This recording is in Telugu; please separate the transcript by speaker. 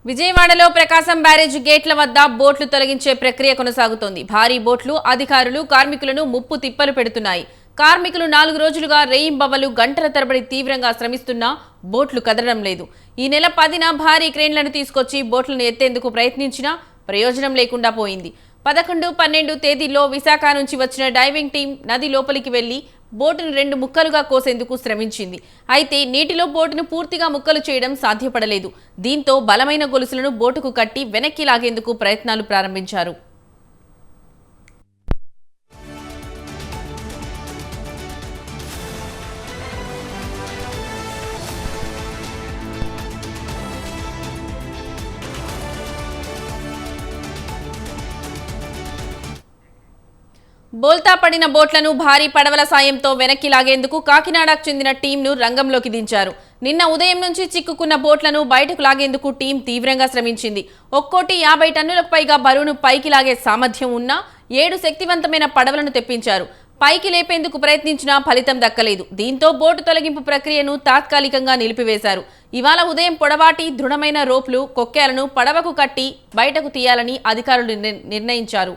Speaker 1: విజయవాడలో ప్రకాశం బ్యారేజ్ గేట్ల వద్ద బోట్లు తొలగించే ప్రక్రియ కొనసాగుతోంది. భారీ బోట్లు అధికారులు కార్మికులను ముప్పు తిప్పలు పెడుతున్నాయి. కార్మికులు 4 రోజులుగా రేయింబవలు గంటల తరబడి తీవ్రంగా శ్రమిస్తున్నా బోట్లు కదలడం లేదు. ఈ నెల 10న భారీ క్రేన్లను తీసుకొచ్చి బోట్లను ఎత్తేందుకు ప్రయత్నించినా ప్రయోజనం లేకుండా పోయింది. 11, 12 తేదీల్లో విశాఖ నుంచి వచ్చిన డైవింగ్ టీం నది లోపలికి వెళ్లి బోటును 2 ముక్కలుగా కోసేందుకు శ్రమించింది. అయితే నీటిలో బోటును పూర్తిగా ముక్కలు చేయడం సాధ్యపడలేదు. దీంతో బలమైన గొలుసులను బోటుకు కట్టి వెనక్కి లాగేందుకు ప్రయత్నాలు ప్రారంభించారు. బోల్తా పడిన బోట్లను భారీ పడవల సాయంతో వెనక్కి లాగేందుకు కాకినాడకు చెందిన టీంను రంగంలోకి దించారు. నిన్న ఉదయం నుంచి చిక్కుకున్న బోట్లను బయటకు లాగేందుకు టీం తీవ్రంగా శ్రమించింది. ఒక్కోటి 50 టన్నులకు పైగా బరువును పైకి లాగే సామర్థ్యం ఉన్న 7 శక్తివంతమైన పడవలను తెప్పించారు. పైకి లేపేందుకు ప్రయత్నించినా ఫలితం దక్కలేదు. దీంతో బోటు తొలగింపు ప్రక్రియను తాత్కాలికంగా నిలిపివేశారు. ఇవాళ ఉదయం పొడవాటి దృఢమైన రోప్లు, కొక్కేలను పడవకు కట్టి బయటకు తీయాలని అధికారులు నిర్ణయించారు.